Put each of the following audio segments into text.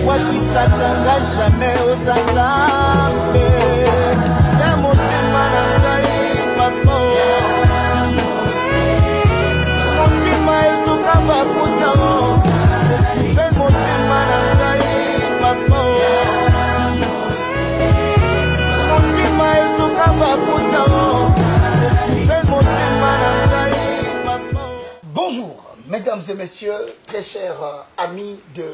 wakisakanga jamais osangambe ya motema na ngai papa motema ezoka baputa mpe motema na ngai papa motema ezoka baputa mpe motema na ngai papa. Bonjour mesdames et messieurs, très chers amis de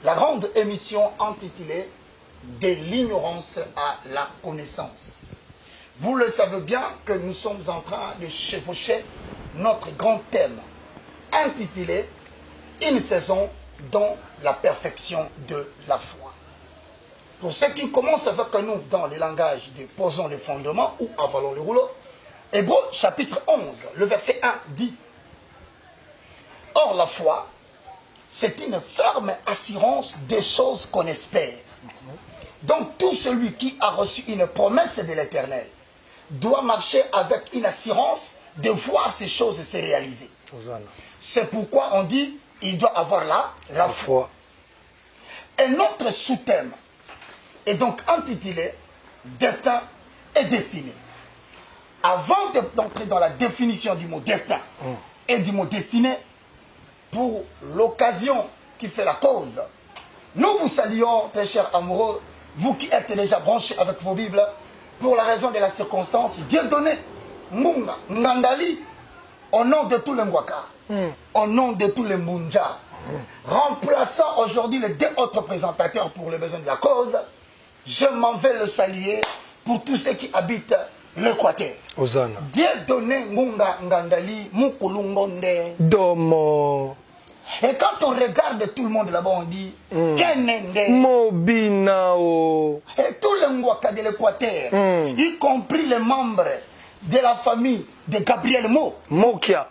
la grande émission intitulée De l'ignorance à la connaissance. Vous le savez bien que nous sommes en train de chevaucher notre grand thème intitulé Une saison dans la perfection de la foi. Pour ceux qui commencent avec nous dans le langage de posons les fondements ou avalons le rouleau, Hébreux chapitre 11, le verset 1 dit: Or la foi, c'est une ferme assurance des choses qu'on espère. Donc tout celui qui a reçu une promesse de l'Éternel doit marcher avec une assurance de voir ces choses se réaliser. C'est pourquoi on dit il doit avoir la foi. Et notre sous-thème est donc intitulé Destin et destinée. Avant d'entrer dans la définition du mot destin et du mot destinée, pour l'occasion qui fait la cause, nous vous saluons, très chers amoureux, vous qui êtes déjà branchés avec vos Bibles, pour la raison de la circonstance, Dieu donné, Munga, Ngandali, au nom de tous les Mwaka, au nom de tous les Munja, remplaçant aujourd'hui les deux autres présentateurs pour les besoins de la cause, je m'en vais le saluer pour tous ceux qui habitent l'Équateur. Dieu donné, Munga, Ngandali, Mukulungonde, Domo. Et quand on regarde tout le monde là-bas, on dit Kenende, Mobinao. Et tous les Mwaka de l'Équateur, y compris les membres de la famille de Gabriel Mokia,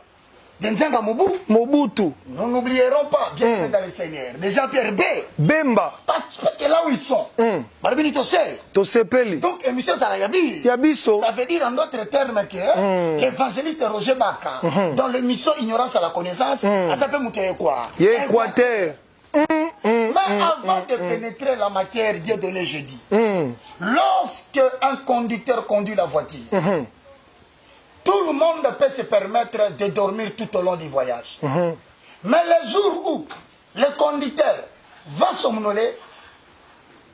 de Nzanga Mobutu. Nous n'oublierons pas, bien dans le Seigneur, de Jean-Pierre Bemba. Parce que là où ils sont, donc émission Yabiso, ça veut dire en d'autres termes que l'évangéliste Roger Baka, dans l'émission Ignorance à la connaissance, ça s'appelle Mouteye quoi Équateur. Mais avant de pénétrer la matière, Dieu donné jeudi, lorsque un conducteur conduit la voiture, tout le monde peut se permettre de dormir tout au long du voyage. Mais le jour où le conducteur va somnoler,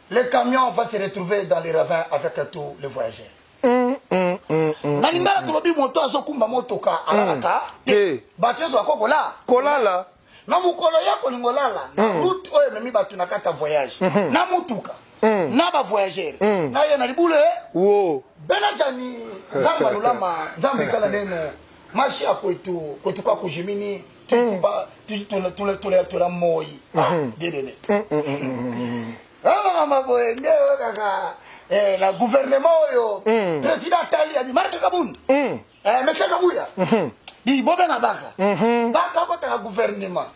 le camion va se retrouver dans les ravins avec tous les voyageurs. Nalingala tulobi moto azokumba motoka alaka te batezo akokola kolala na mukolo yako lingolala na route oyo memi batu nakata voyage na mutuka na ba voyageur na ye na libule wo benajani zamba lulama zamba kala neno mashi akwetu kwetuka kujimini tuba tula moi dedene la gouvernement yo président Tali abi maraka kabund monsieur Kabuya di bobenga baka baka kota la gouvernement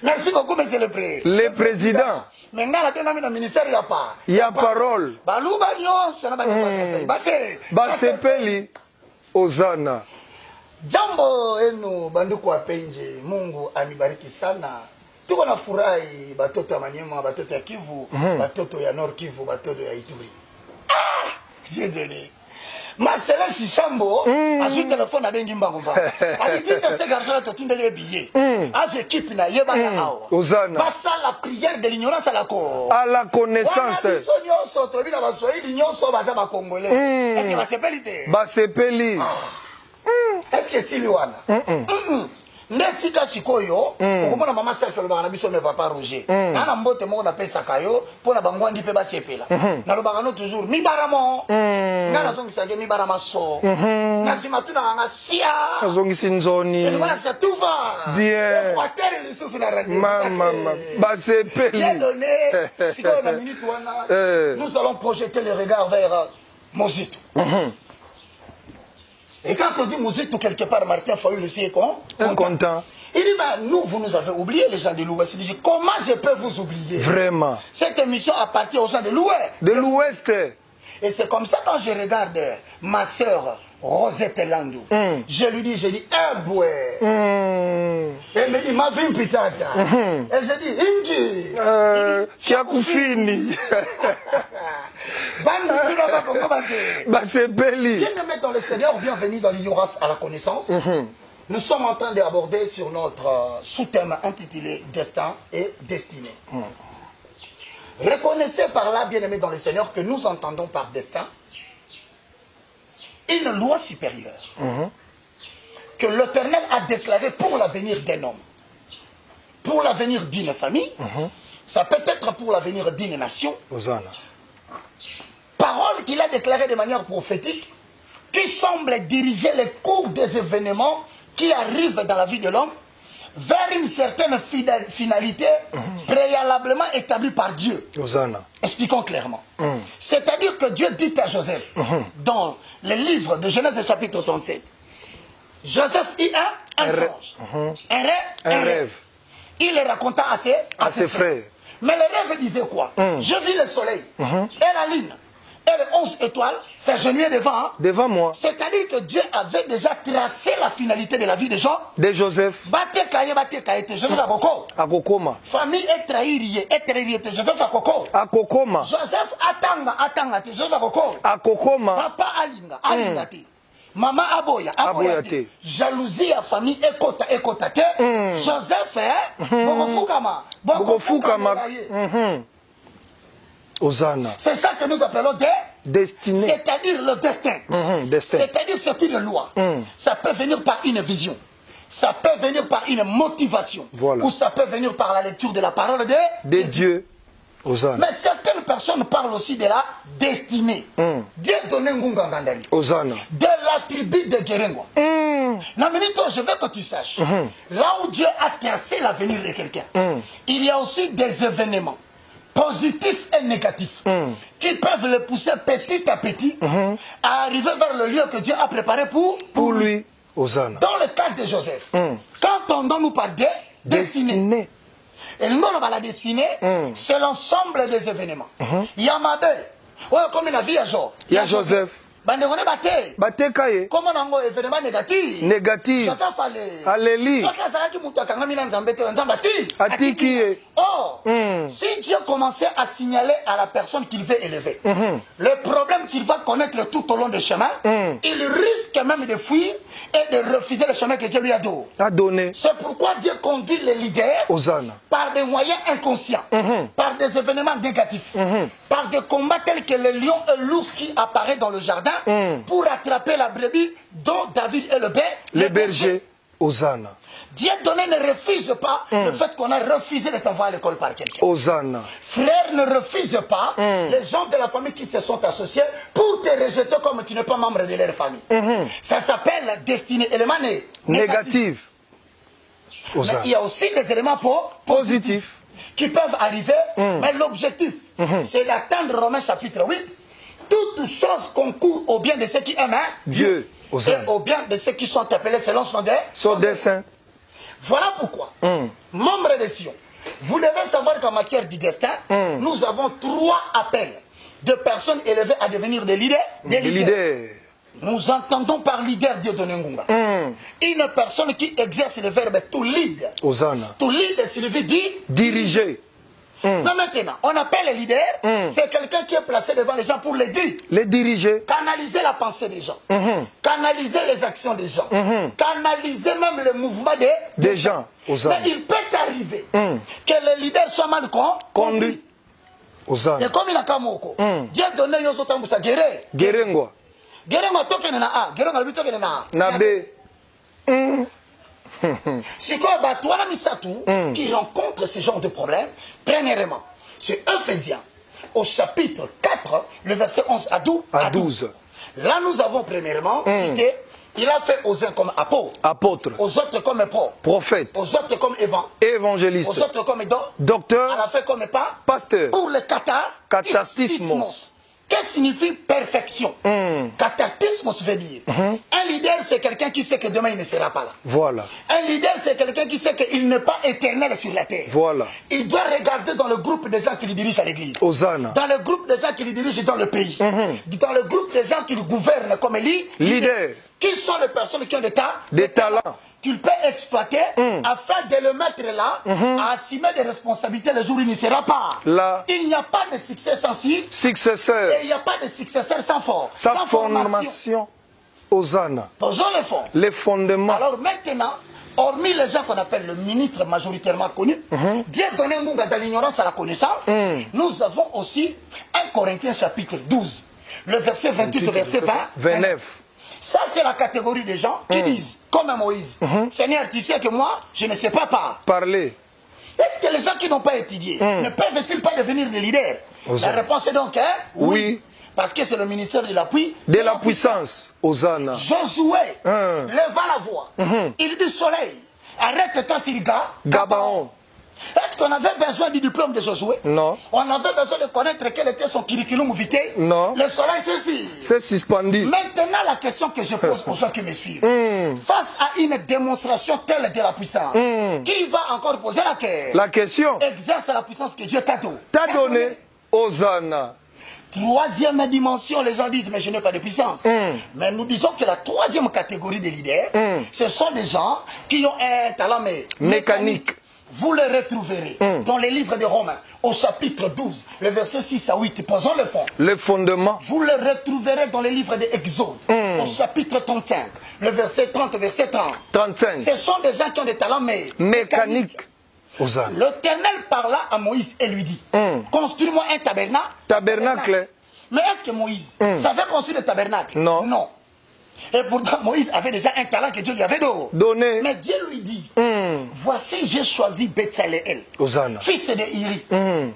merci beaucoup monsieur le président mais ngala tena mina ministère ya pa ya parole baluba nyonso na base peli ozana jambo enu banduku wapenje. Mungu anibariki sana. Tuko na furahi batoto ya Manyema, batoto ya Kivu, batoto ya Nord Kivu, batoto ya Ituri. J'ai donné. Marcela Chichambo a joué téléphone à Bengi Mbagomba. A dit que ces garçons ont tous les billets. A fait équipe na yeba ya hao. Ozana. Passe la prière de l'ignorance à la connaissance. Est-ce que va sepeli? Est-ce que si Luana? Nesika sikoyo okomona mama self lo bana biso me papa Roger na mbote mo na pesa kayo pona bangwandi pe basepela na lo bana toujours mi baramo ngana zongisa nge mi barama so na sima tuna nganga sia zongisi nzoni et voilà ça tout va bien kwa terre les sous na radio mama basepeli bien donné sikoyo na minute wana nous allons projeter le regard vers Mozito. Et quand on dit Mozito quelque part, Martin Fayoul aussi est content. Il dit, bah, nous, vous nous avez oublié, les gens de l'Ouest. Il dit, comment je peux vous oublier? Vraiment. Cette émission appartient aux gens de l'Ouest. De l'Ouest. Et c'est comme ça quand je regarde ma soeur Rosette Landou. Je lui dis, boué. Elle me dit, ma vie pitata. Et je dis, Ingi. Kiakufini. Bien-aimés dans le Seigneur, bienvenue dans l'ignorance à la connaissance. Nous sommes en train d'aborder sur notre sous-thème intitulé Destin et Destinée. Reconnaissez par là, bien-aimés dans le Seigneur, que nous entendons par destin une loi supérieure que l'Éternel a déclarée pour l'avenir d'un homme, pour l'avenir d'une famille, ça peut être pour l'avenir d'une nation. Parole qu'il a déclarée de manière prophétique, qui semble diriger les cours des événements qui arrivent dans la vie de l'homme vers une certaine finalité préalablement établie par Dieu. Expliquons clairement. C'est-à-dire que Dieu dit à Joseph, dans le livre de Genèse chapitre 37, Joseph eut un songe, un rêve. Il le raconta à ses frères. Mais le rêve disait quoi? Je vis le soleil et la lune. Et les 11 étoiles s'agenouillaient devant moi. C'est-à-dire que Dieu avait déjà tracé la finalité de la vie de Joseph. Famille est trahie, Joseph a Koko. Joseph attanga, Joseph a Koko. Papa alinga te. Maman aboya te. Jalousie à famille ekota te. Joseph bokofukama. C'est ça que nous appelons destinée. C'est-à-dire le destin. C'est-à-dire c'est une loi. Ça peut venir par une vision. Ça peut venir par une motivation. Ou ça peut venir par la lecture de la parole de Dieu. Mais certaines personnes parlent aussi de la destinée. Dieu donnait Ngungangandali. De la tribu de Guérengwa. Naminito, je veux que tu saches. Là où Dieu a tracé l'avenir de quelqu'un, il y a aussi des événements positifs et négatifs qui peuvent le pousser petit à petit à arriver vers le lieu que Dieu a préparé pour lui. Dans le cas de Joseph, quand on nous parle de destinée, et nous on la destinée, c'est l'ensemble des événements. Il y a ma belle, comme la vie il y a Joseph. Comment on a un événement négatif? Or, si Dieu commençait à signaler à la personne qu'il veut élever, le problème qu'il va connaître tout au long du chemin, il risque même de fuir et de refuser le chemin que Dieu lui a donné. C'est pourquoi Dieu conduit les leaders par des moyens inconscients, par des événements négatifs, par des combats tels que le lion et l'ours qui apparaît dans le jardin, pour attraper la brebis dont David est le berger. Dieu donné ne refuse pas le fait qu'on a refusé de t'envoyer à l'école par quelqu'un. Frère, ne refuse pas les gens de la famille qui se sont associés pour te rejeter comme tu n'es pas membre de leur famille. Ça s'appelle destinée, élément négatif. Mais il y a aussi des éléments positifs qui peuvent arriver, mais l'objectif, c'est d'atteindre Romains chapitre 8. Toutes choses concourent au bien de ceux qui aiment Dieu et au bien de ceux qui sont appelés selon son dessein. Voilà pourquoi, membres de Sion, vous devez savoir qu'en matière du destin, nous avons 3 appels de personnes élevées à devenir des leaders. Nous entendons par leader Dieu donné Ngunga. Une personne qui exerce le verbe to lead. To lead signifie diriger. Mais maintenant, on appelle le leader, c'est quelqu'un qui est placé devant les gens pour les diriger. Canaliser la pensée des gens. Canaliser les actions des gens. Canaliser même le mouvement des gens. Mais il peut arriver que le leader soit mal conduit. Et comme il a Kamoko, Dieu a donné Yoso Tambusa Gerengwa. Gerengwa tokene na A, Gerengwa lui tokene na B. C'est quoi qui rencontre ce genre de problème. Premièrement, c'est Ephésiens au chapitre 4, le verset 11 à 12. Là, nous avons premièrement cité, il a fait aux uns comme apôtres, aux autres comme prophètes, aux autres comme évangélistes, aux autres comme docteurs, à la fin comme pasteur, pour le catachisme. Qu'est-ce que signifie perfection? Cataclysme, ça veut dire. Un leader, c'est quelqu'un qui sait que demain, il ne sera pas là. Voilà. Un leader, c'est quelqu'un qui sait qu'il n'est pas éternel sur la terre. Voilà. Il doit regarder dans le groupe des gens qui le dirigent à l'église. Hosanna. Dans le groupe des gens qui le dirigent dans le pays. Dans le groupe des gens qui le gouvernent comme Leader. Qui sont les personnes qui ont des talents qu'il peut exploiter afin de le mettre là à assumer des responsabilités le jour où il ne sera pas là. Il n'y a pas de succès sans successeur. Et il n'y a pas de successeur sans formation. Hosanna. Posons le fond. Les fondements. Alors maintenant, hormis les gens qu'on appelle le ministre majoritairement connu, Dieu donnait Munga dans l'ignorance à la connaissance, nous avons aussi 1 Corinthiens chapitre 12, le verset 28 au verset 29. Ça, c'est la catégorie des gens qui disent, comme Moïse, Seigneur, tu sais que moi, je ne sais pas parler. Est-ce que les gens qui n'ont pas étudié ne peuvent-ils pas devenir des leaders? La réponse est donc oui. Parce que c'est le ministère de l'appui. De la puissance. Hosanna. Josué leva la voix. Il dit soleil, arrête-toi sur Gabaon. Est-ce qu'on avait besoin du diplôme de Josué? Non. On avait besoin de connaître quel était son curriculum vitae? Non. Le soleil, c'est suspendu. Maintenant, la question que je pose aux gens qui me suivent, face à une démonstration telle de la puissance, qui va encore poser la question? Exerce la puissance que Dieu t'a donnée. Hosanna. Troisième dimension, les gens disent, mais je n'ai pas de puissance. Mais nous disons que la troisième catégorie des leaders, ce sont des gens qui ont un talent mécanique. Vous le retrouverez dans les livres de Romains, au chapitre 12, le verset 6 à 8. Posons le fond. Le fondement. Vous le retrouverez dans les livres de Exode, au chapitre 35, le verset 30, verset 35. Ce sont des gens qui ont des talents mécaniques. L'Éternel parla à Moïse et lui dit, construis-moi un tabernacle. Mais est-ce que Moïse savait construire le tabernacle? Non. Et pourtant, Moïse avait déjà un talent que Dieu lui avait donné. Mais Dieu lui dit, voici, j'ai choisi Betsaleel, fils de Iri.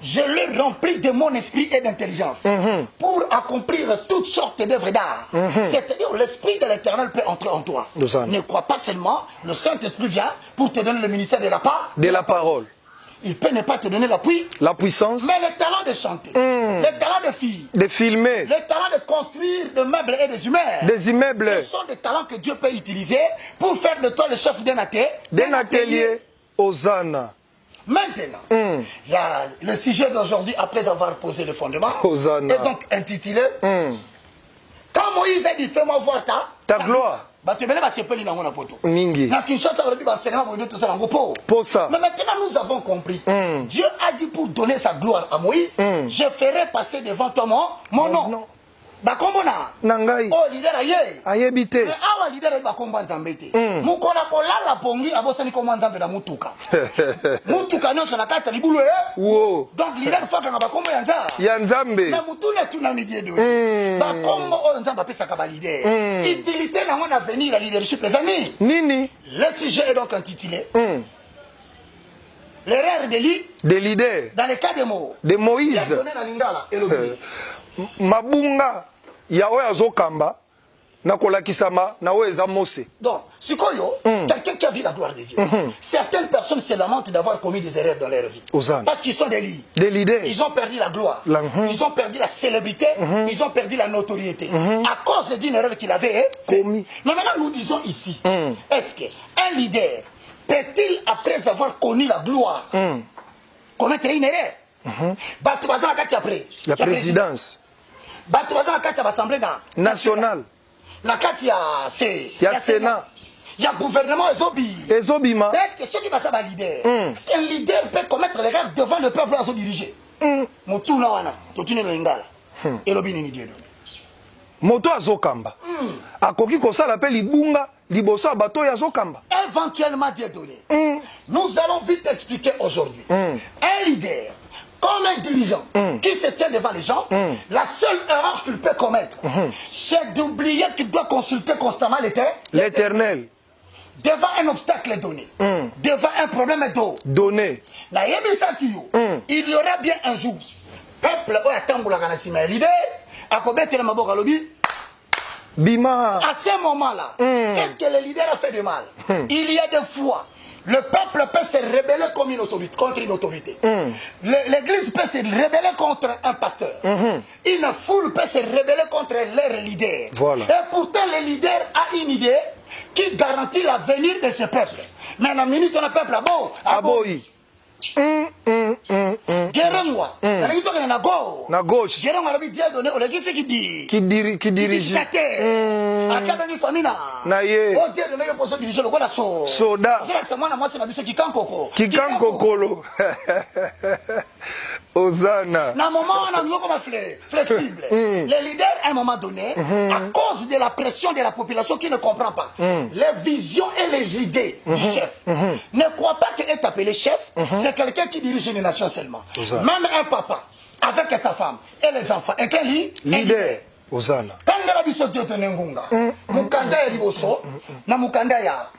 Je l'ai rempli de mon esprit et d'intelligence pour accomplir toutes sortes d'œuvres d'art. C'est-à-dire, l'esprit de l'Éternel peut entrer en toi. Ne crois pas seulement, le Saint-Esprit vient pour te donner le ministère de la parole. Il peut ne pas te donner la puissance, mais le talent de chanter, le talent de filmer, le talent de construire des meubles et des immeubles. Ce sont des talents que Dieu peut utiliser pour faire de toi le chef d'un atelier. Hosanna. Maintenant, le sujet d'aujourd'hui, après avoir posé le fondement, est donc intitulé quand Moïse a dit, fais-moi voir ta gloire. Mais maintenant nous avons compris. Dieu a dit pour donner sa gloire à Moïse, je ferai passer devant toi mon nom. Bakombona oh leader ayebite mais awa leader bakomba nzambete mukola kolala pongi abosani komba nzambe na mutuka mutuka nyonso na kata libulu donc leader faka bakombo ya nzambe mais mutune tuna midie do bakombo o nzambe apesa ka ba leader utilité na ngona venir la leadership les amis nini le sujet est donc intitulé l'erreur des leaders dans le cas de Moïse mabunga yawe azokamba na kolakisama na weza Mose. Donc, sikoyo, quelqu'un qui a vu la gloire de Dieu. Certaines personnes se lamentent d'avoir commis des erreurs dans leur vie. Parce qu'ils sont des leaders. Ils ont perdu la gloire. Ils ont perdu la célébrité. Ils ont perdu la notoriété. À cause d'une erreur qu'il avait commis. Mais maintenant, nous disons ici, est-ce qu'un leader peut-il, après avoir connu la gloire, commettre une erreur? La présidence. L'Assemblée nationale. Il y a Sénat. Il y a gouvernement Ezobima. Est-ce que ceux qui sont un leader, un leader peut commettre l'erreur devant le peuple à se diriger? Motuna wana, totune lingala. Elobini ni Dieu. Moto azokamba. Akoki kosala pe libunga liboso bato ya zokamba. Éventuellement Dieu donné. Nous allons vite expliquer aujourd'hui. Un leader comme un dirigeant qui se tient devant les gens, la seule erreur qu'il peut commettre, c'est d'oublier qu'il doit consulter constamment l'Éternel. Devant un obstacle donné, devant un problème donné, il y aura bien un jour, peuple leader, Bima. À ce moment-là, qu'est-ce que le leader a fait de mal? Il y a des fois Le peuple peut se rebeller contre une autorité. L'église peut se rebeller contre un pasteur. Une foule peut se rebeller contre leur leader. Voilà. Et pourtant, le leader a une idée qui garantit l'avenir de ce peuple. Mais la minute où le peuple a beau, Aboyi. Guérez-moi. Na gauche. Guérez-moi, la vie Dieu donné, on a dit ce qu'il dit. Qui dirige. Na ye. Oh Dieu donné, il faut se diriger le roi d'assaut. Soda. C'est moi, moi, c'est ma mission qui cancoko. Kikankokolo. Osana. Dans un moment, on a comme flexible. Les leaders, à un moment donné, à cause de la pression de la population qui ne comprend pas les visions et les idées du chef, ne crois pas qu'il est appelé chef, c'est quelqu'un qui dirige une nation seulement. Même un papa, avec sa femme et les enfants, et quel leader. Osana. Quand la biso Dieu te n'engunga, mukanda ya liboso, na mukanda ya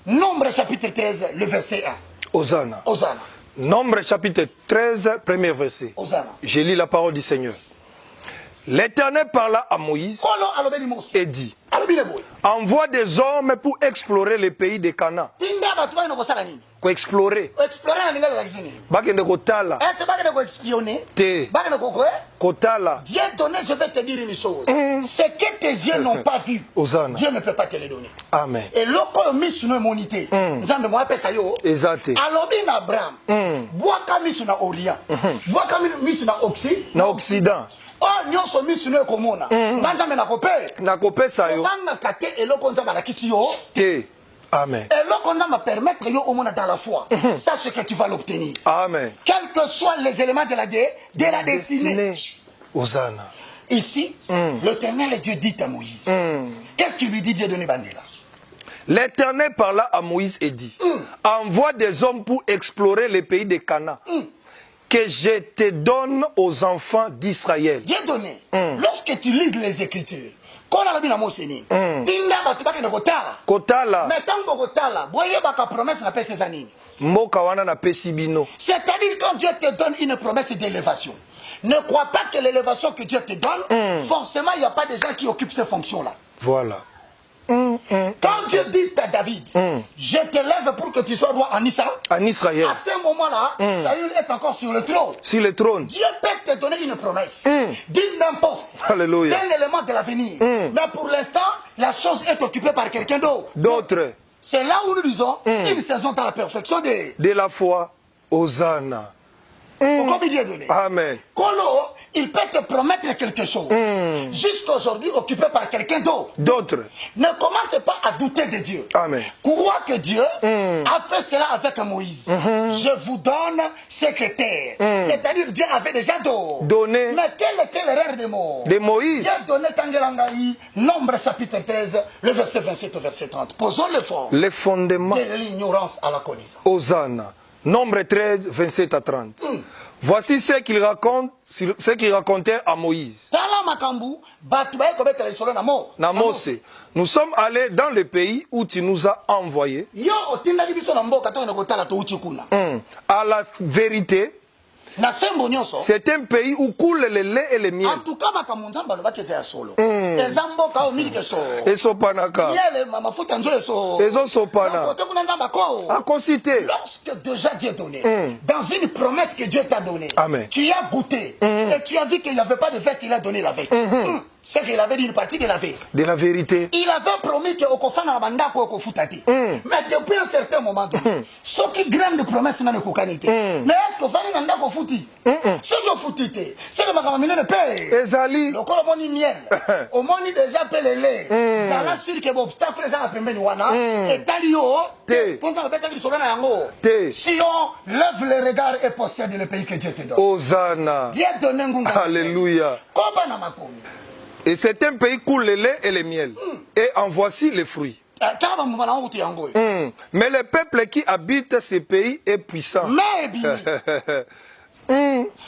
Nombre chapitre 13, le verset 1. Osana. Osana. Nombre chapitre 13, premier verset. Osana. Je lis la parole du Seigneur. L'Éternel parla à Moïse et dit, envoie des hommes pour explorer les pays de Canaan. Pour explorer. Bakende kotala. Te. Kotala. Dieu donné, je vais te dire une chose. Ce que tes yeux n'ont pas vu, Dieu ne peut pas te le donner. Amen. Et lorsqu'on mis sur nos monité, nous moi pesa yo. Exact. Alors bien Abraham, bois comme mis sur na Orient, bois comme mis sur na Occident. Na Occident. Oh, nous sommes mis sur nos communes. Nzambe na kopé. Na kopé sa yo. Banga kate et lorsqu'on nzamba la kisi yo. Te. Amen. Et lorsqu'on va permettre yo au monde dans la foi, sache que tu vas l'obtenir. Amen. Quels que soient les éléments de la destinée. Osana. Ici, l'Éternel Dieu dit à Moïse. Qu'est-ce qu'il lui dit Dieu donné Bandela? L'Éternel parla à Moïse et dit, envoie des hommes pour explorer les pays de Canaan. Que je te donne aux enfants d'Israël. Dieu donné. Lorsque tu lis les Écritures, quand on a vu la Mosini, Tinda batubake ne kotala. Kotala. Mais tant que kotala, voyez baka promesse na pese zanini. Mboka wana na pesibino. C'est-à-dire quand Dieu te donne une promesse d'élévation, ne crois pas que l'élévation que Dieu te donne, forcément il n'y a pas de gens qui occupent ces fonctions-là. Voilà. Quand Dieu dit à David, je te lève pour que tu sois roi en Israël. En Israël. À ce moment-là, Saül est encore sur le trône. Sur le trône. Dieu peut te donner une promesse. D'une n'importe. Alléluia. Un élément de l'avenir. Mais pour l'instant, la chose est occupée par quelqu'un d'autre. D'autres. C'est là où nous disons, une saison dans la perfection de la foi. Osana. Amen. Kolo, il peut te promettre quelque chose. Jusqu'aujourd'hui, occupé par quelqu'un d'autre. D'autres. Ne commence pas à douter de Dieu. Amen. Crois que Dieu a fait cela avec Moïse. Je vous donne secrétaire. C'est-à-dire Dieu avait déjà donné. Mais quelle était l'erreur de Moïse? De Moïse. Dieu donnait Tangelangaï, Nombre chapitre 13, le verset 27 au verset 30. Posons le fond. Les fondements. De l'ignorance à la connaissance. Osana. Nombre 13, 27 à 30. Voici ce qu'il racontait à Moïse. Nous sommes allés dans le pays où tu nous as envoyés. À la vérité, c'est un pays où coule le lait et le miel. En tout cas, lorsque déjà Dieu donné, dans une promesse que Dieu t'a donnée, tu as goûté et tu as vu qu'il n'y avait pas de veste, il a donné la veste. C'est qu'il avait dit une partie de la vérité. De la vérité. Il avait promis que Okofana Banda Okofutati. Mais depuis un certain moment donné, ce qui grande promesse n'a pas été. Mais est-ce que Fana Banda Okofuti? Ce qui Ofutite, c'est que Makamamine ne paye. Ezali. Le col au miel. Au moins déjà paye le lait. Ça l'a sûr que l'obstacle est à la wana. Et Talio, si on lève le regard et possède le pays que Dieu te donne. Osana. Dieu donne un goût. Alléluia. Et c'est un pays coule le lait et le miel. Et en voici les fruits. Mais le peuple qui habite ce pays est puissant.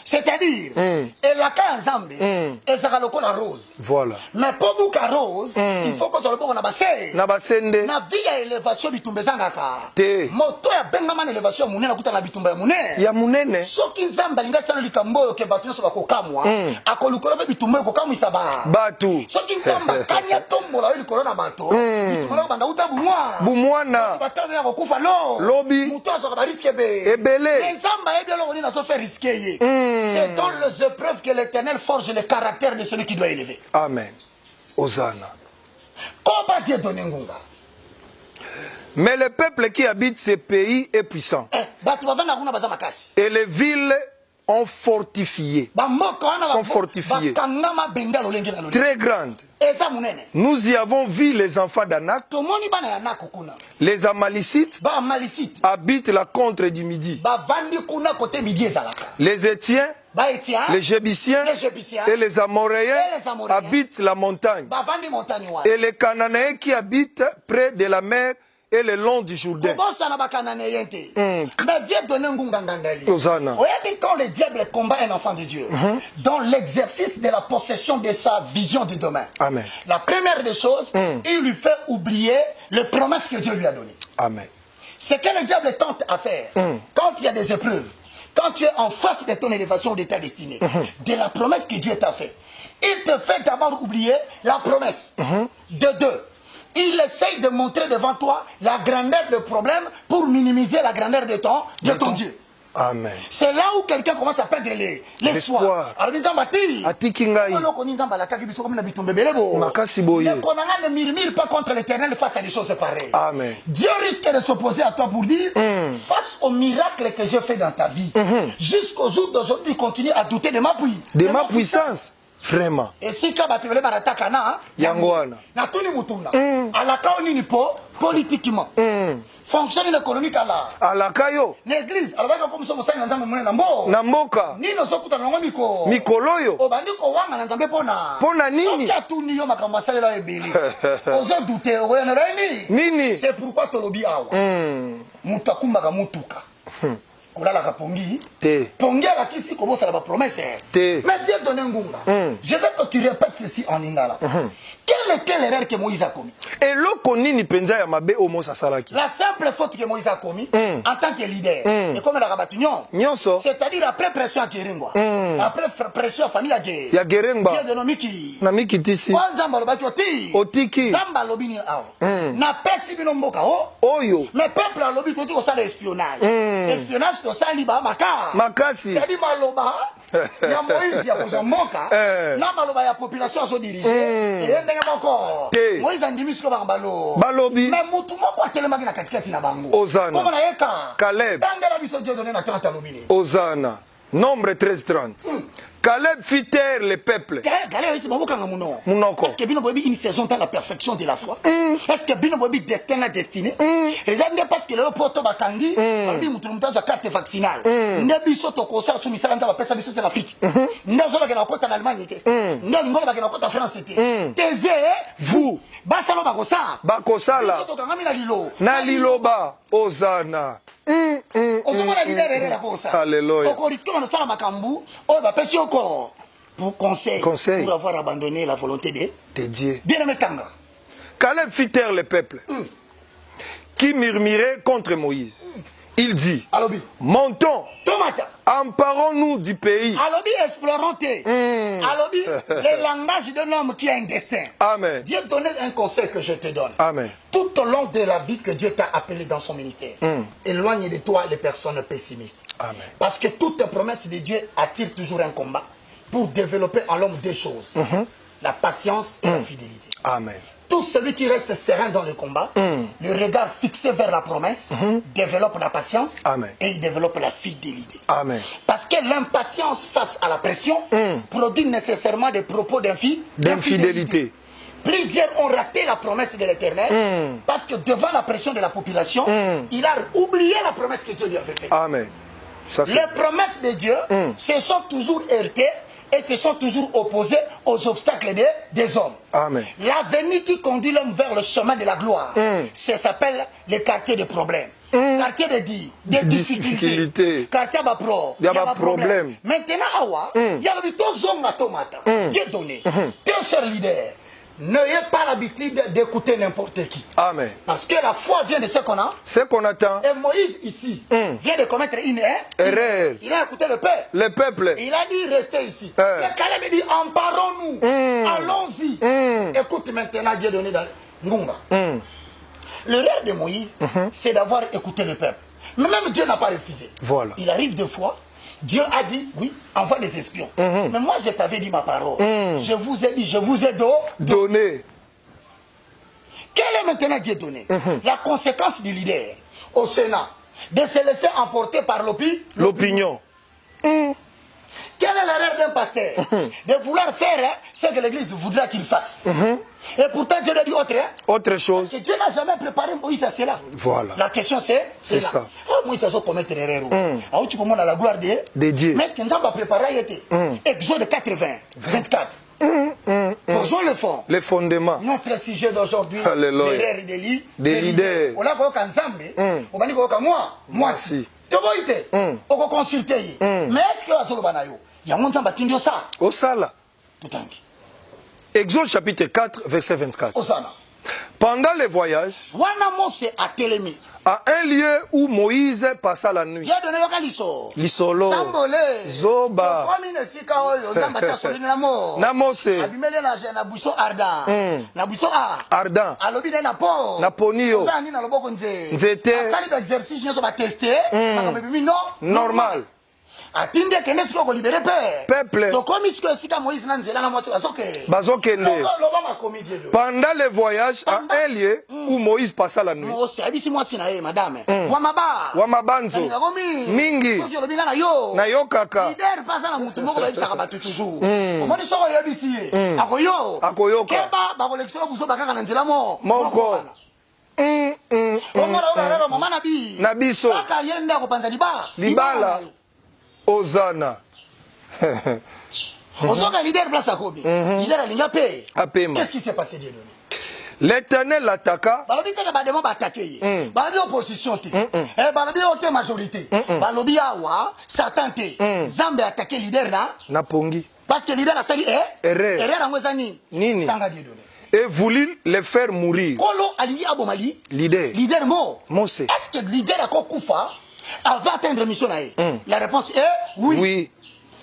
C'est-à-dire, elle a qu'un zambe, et ça va la rose. Voilà. Mais pour bouca rose, il faut que tu le bon abassé. Nabasende. Na vie à élévation bitumbezangaka. Te. Moto ya bengaman élévation munene kuta na bitumba munene. Ya munene. Soki nzamba linga sana likambo ke batu so bakokamwa, akolukolo be bitumba kokamwisa ba. Batu. Soki nzamba kanya tombola yo likolo na bato, bitumba banda uta bumwa. Bumwana. Batalo ya kokufa lo. Lobi. Muto so ba risque be. Ebele. Nzamba ebelo oni na so faire risquer. C'est dans les épreuves que l'Éternel forge le caractère de celui qui doit élever. Amen. Hosanna. Comment Dieu donne ngunga? Mais le peuple qui habite ces pays est puissant. Et les villes ont fortifié. Sont fortifiées. Très grandes. Nous y avons vu les enfants d'Anak. Les Amalicites habitent la contre du Midi. Les Étiens, les Jébusiens et les Amoréens habitent la montagne. Et les Cananéens qui habitent près de la mer et le long du Jourdain. Quand le diable combat un enfant de Dieu, dans l'exercice de la possession de sa vision de demain, Amen. La première des choses, il lui fait oublier les promesses que Dieu lui a données. Amen. Ce que le diable tente à faire, quand il y a des épreuves, quand tu es en face de ton élévation, de ta destinée, de la promesse que Dieu t'a faite, il te fait d'abord oublier la promesse. De deux, il essaye de montrer devant toi la grandeur du problème pour minimiser la grandeur de ton Dieu. Amen. C'est là où quelqu'un commence à perdre l'espoir. Alors, ne murmure pas contre l'Éternel face à des choses pareilles. Amen. Dieu risque de s'opposer à toi pour dire, face au miracle que je fais dans ta vie, jusqu'au jour d'aujourd'hui, continue à douter de ma puissance. Vraiment. Et si tu as Yangwana. Politiquement. Fonctionne économique à la Kayo. L'église, alors comme ça, Namboka. Nino Sokuta Namiko. Mikoloyo. Obandiko Wanga Nambe Pona. Pona Nini. Sokiatuni Yo Makamasala la Ebeli. Ozo douter, Nini. C'est pourquoi Tolobi Awa. Mutakumba Mutuka. La Pongi, Pongi a la kisi comme ça la promesse. Mais Dieu donne un gunga. Je vais que tu répètes ceci en lingala. Quelle était l'erreur que Moïse a commis? Et l'okoni ni penza ya mabe omo sasalaki. La simple faute que Moïse a commis en tant que leader. Et comme la rabatunion. C'est-à-dire après pression à Kéringwa. Après pression à famille à Gué. Ya Gerengba. Dieu de Nomiki. Namiki tisi. Wanzamba lobaki oti. Otiki. Zamba lobini awo. Na pesi binomboka o. Oyo. Mais peuple a lobi toti ko sala espionnage. Espionnage to sali ba maka. Makasi. C'est-à-dire maloba. Ya Moïse ya kozamboka. Na maloba ya population so diriger. Et ndenge moko. Moïse andimi siko ba balo. Balobi. Mais mutu moko atelemaki na katikati na bango. Ozana. Comment na yeka? Caleb. Tangela biso Dieu donné na 30 lobini. Ozana. Nombre 13-30. Caleb fit taire le peuple. Est-ce que Bino Bobi une saison dans la perfection de la foi? Est-ce que Bino Bobi destin la destinée? Et ça parce que le poto bakandi, Bobi mutumta za carte vaccinale. Nebi soto kosa sou misala nza ba pesa biso en Afrique. Ndazo ba na kota en Allemagne té. Ndongo ba na kota en France té. Teze vous. Basalo bakosa. Bakosala. Soto kangami na lilo. Na liloba Ozana. Alléluia. Pour conseil, pour avoir abandonné la volonté de Dieu. Bien aimé Tanga. Caleb fit taire le peuple qui murmurait contre Moïse. Il dit, montons, emparons-nous du pays. Alobi, explorons. Alobi, le langage d'un homme qui a un destin. Amen. Dieu donne un conseil que je te donne. Amen. Tout au long de la vie que Dieu t'a appelé dans son ministère, éloigne de toi les personnes pessimistes. Amen. Parce que toute promesse de Dieu attire toujours un combat pour développer en l'homme deux choses. La patience et la fidélité. Amen. Tout celui qui reste serein dans le combat, le regard fixé vers la promesse, développe la patience. Amen. Et il développe la fidélité. Amen. Parce que l'impatience face à la pression produit nécessairement des propos d'infidélité. Plusieurs ont raté la promesse de l'Éternel parce que devant la pression de la population, il a oublié la promesse que Dieu lui avait faite. Amen. Les promesses de Dieu se sont toujours heurtées et se sont toujours opposées aux obstacles des hommes. Amen. L'avenir qui conduit l'homme vers le chemin de la gloire, ça s'appelle le quartier des problèmes. quartier des difficultés, quartier il y a des problèmes. Maintenant, il y a le tomata. Dieu donné. Tes chers leaders, n'ayez pas l'habitude d'écouter n'importe qui. Amen. Parce que la foi vient de ce qu'on a. Ce qu'on attend. Et Moïse ici vient de commettre une erreur. Il a écouté le peuple. Le peuple. Il a dit restez ici. Et Caleb dit emparons-nous. Allons-y. Écoute maintenant Dieu donné dans Ngunga. Le rêve de Moïse, c'est d'avoir écouté le peuple. Mais même Dieu n'a pas refusé. Voilà. Il arrive deux fois. Dieu a dit, oui, envoie des espions. Mais moi, je t'avais dit ma parole. Je vous ai dit, je vous ai donné. Quel est maintenant Dieu donné? La conséquence du leader au Sénat, de se laisser emporter par l'opinion. Quelle est l'erreur d'un pasteur? De vouloir faire ce que l'Église voudra qu'il fasse. Et pourtant, Dieu a dit autre chose. Parce que Dieu n'a jamais préparé Moïse à cela. Voilà. La question c'est ça. Moïse a commettre erreur. Tu commences à la gloire de Dieu. Mais est-ce que nous avons préparé Exode 24. Posons le fond. Les fondements. Notre sujet d'aujourd'hui, l'erreur des leaders. On a dit moi si. Tu vas on consulter. Mais est-ce que il y a un montant qui a ça? Au Sala. Exode chapitre 4, verset 24. Pendant les voyages, à un lieu où Moïse passa la nuit, Lisolo, Zoba, Namose, Ardan, Naponio, Nzete, normal. Peuple. Pendant les voyages à un lieu où Moïse passa la nuit. Wamabanzo. Mingi. Nayokaka. Akoyoka. Moko. Nabiso. Libala. Ozana. Qu'est-ce qui s'est passé, Dieu donné? L'Éternel l'attaqua. Opposition. Majorité. Satan. Zambe attaqué leader là. Napongi. Parce que leader a sali Nini. Et voulut les faire mourir. Leader. Mose. Est-ce que leader a Koufa va atteindre mission? La réponse est oui.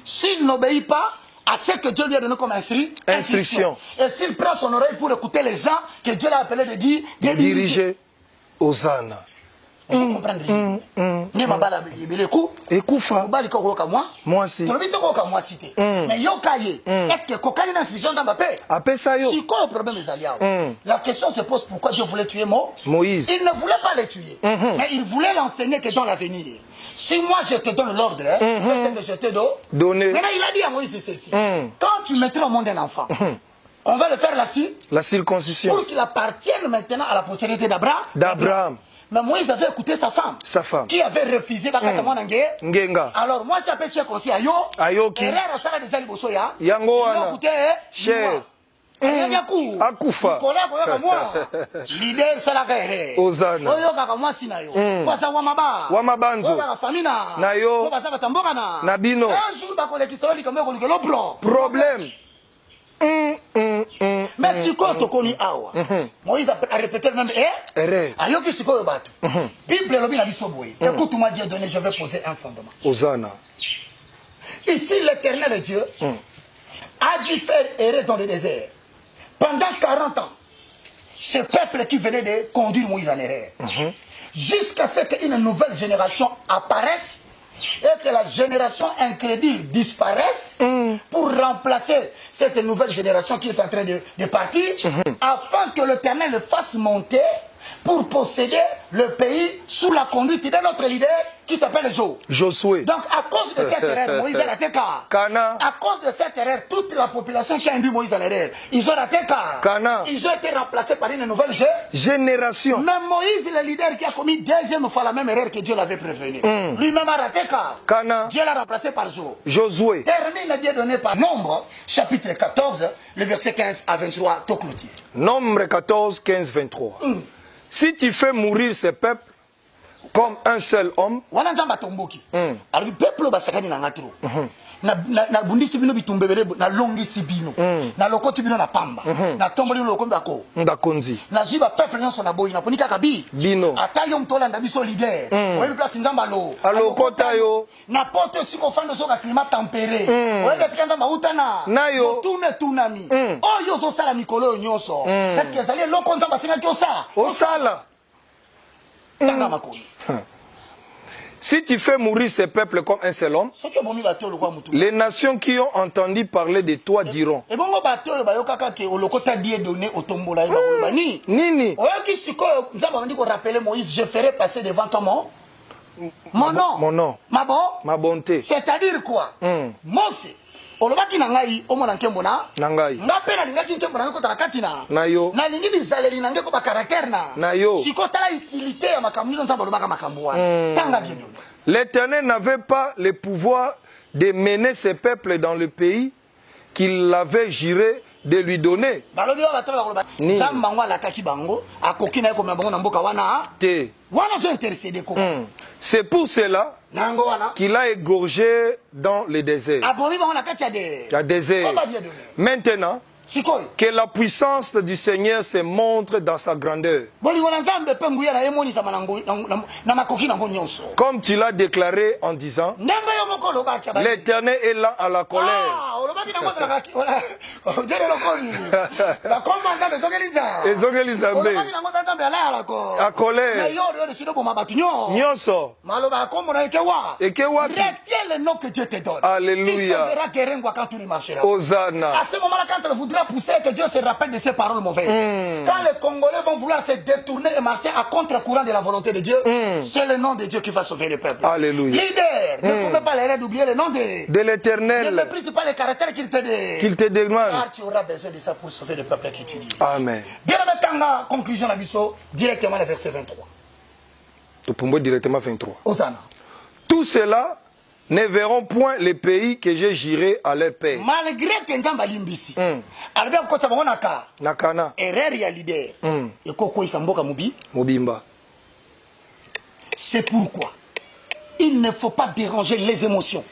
S'il n'obéit pas à ce que Dieu lui a donné comme instruction, et s'il prend son oreille pour écouter les gens que Dieu l'a appelé de diriger, Hosanna. Vous comprenez? Moi si. Mais est-ce que cocaïne d'instruction dans ma paix? Si quoi le problème est la question se pose pourquoi Dieu voulait tuer Moïse. Il ne voulait pas le tuer, mais il voulait l'enseigner que dans l'avenir. Si moi je te donne l'ordre, je te donne. Maintenant il a dit à Moïse ceci. Quand tu mettras au monde un enfant, on va le faire la circoncision. Pour qu'il appartienne maintenant à la postérité d'Abraham. Mais Moïse avait écouté sa femme. Qui avait refusé Ngenga. Alors moi j'appelle circoncis Ayoki. Yangoana. Cher. Akufa. Leader salakere. Ozana. Wamabanzo. Nayo. Nabino. Problème. Mais si quoi tu connais awa, Moïse a répété le même ayoki si quoi batu. Bible lobi na bisoboy. Écoute-moi Dieu donné, je vais poser un fondement. Ozana. Ici l'Éternel Dieu a dû faire errer dans le désert pendant 40 ans. Ce peuple qui venait de conduire Moïse en erreur. Jusqu'à ce qu'une nouvelle génération apparaisse et que la génération incrédule disparaisse pour remplacer cette nouvelle génération qui est en train de partir, afin que l'Éternel le fasse monter pour posséder le pays sous la conduite d'un autre leader qui s'appelle Josué. Donc à cause de cette erreur, Moïse a raté Cana. À cause de cette erreur, toute la population qui a induit Moïse en erreur, ils ont raté Cana. Ils ont été remplacés par une nouvelle génération. Même Moïse, le leader qui a commis deuxième fois la même erreur que Dieu l'avait prévenu. Lui-même a raté Cana. Dieu l'a remplacé par Josué. Termine Dieu donné par Nombre, chapitre 14, le verset 15 à 23, tout clôture. Nombre 14, 15, 23. Si tu fais mourir ces peuples, comme un seul homme. Wana nzamba tomboki. Alors peuple basakani na ngatro. Na bundisi bino bitumbebele na longisi bino. Na lokoti bino na pamba. Na tomboli no lokomba ko. Ndakonzi. Na jiba peuple nyonso na boyi na ponika kabi. Bino. Atayo mtola ndabiso leader. Oyebi place nzamba lo. Alokota yo. Na poto siko fando soka climat tempéré. Oyebi sika nzamba utana. Na yo. Tune tunami. Oyo zo sala mikolo nyonso. Est-ce que ezali loko nzamba singa kyosa? Osala. Tanga makoni. Si tu fais mourir ces peuples comme un seul homme, les nations qui ont entendu parler de toi diront. Nini. Je ferai passer devant toi mon nom. Mon nom. Ma bonté. C'est-à-dire quoi? Mose. Olobaki na ngai omona nkembo na ngai ngape na lingaki nkembo na kota kati na yo na lingi bizaleli na ngeko ba caractère na yo siko tala utilité ya makambo nzamba olobaka makambo wana tanga bien. L'Éternel n'avait pas le pouvoir de mener ses peuples dans le pays qu'il avait juré de lui donner. C'est pour cela qu'il a égorgé dans le désert. Maintenant, que la puissance du Seigneur se montre dans sa grandeur. Comme tu l'as déclaré en disant, l'Éternel est là à la colère. À colère. Retiens le nom que Dieu te donne. Alléluia. Tu sauveras Kérengo quand tu ne marcheras. Hosanna. À ce moment-là, quand on voudra pousser, que Dieu se rappelle de ces paroles mauvaises. Quand les Congolais vont vouloir se détourner et marcher à contre-courant de la volonté de Dieu, c'est le nom de Dieu qui va sauver le peuple. Alléluia. Leader, ne pouvez pas l'erreur d'oublier le nom de l'Éternel. Ne méprise pas les caractères qu'il te demande. Car tu auras besoin de ça pour sauver le peuple qui tu dis. Amen. Bien la conclusion de Bisso, directement le verset 23. Directement 23. Hosanna. Tout cela ne verront point les pays que j'ai juré à leur père. Malgré que Nzamba limbisi. Albert Kota Bonaka. Nakana. Erreur ya leader. Et Koko Ifamboka Mobimba. C'est pourquoi il ne faut pas déranger les émotions,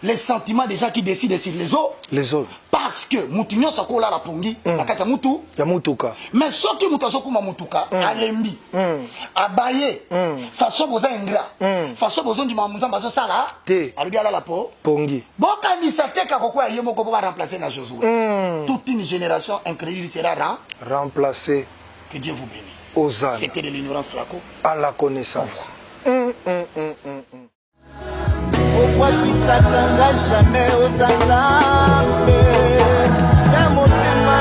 les sentiments des gens qui décident sur les autres. Les autres. Parce que Moutinho Sakola la Pongi, Nakata Moutou. Yamutuka. Mais ce qui Moutasokuma Moutuka, Alembi, Abaye, façon besoin ingrat, façon besoin du Mamouza Sala, Alubia la peau, Pongi. Boka Nisate Kakoko Yemoko va remplacer la Josué. Toute une génération incrédule sera remplacée. Que Dieu vous bénisse. Hosanna. C'était de l'ignorance à la connaissance. Okwakisaka nga jamais ozanga mbe ya motema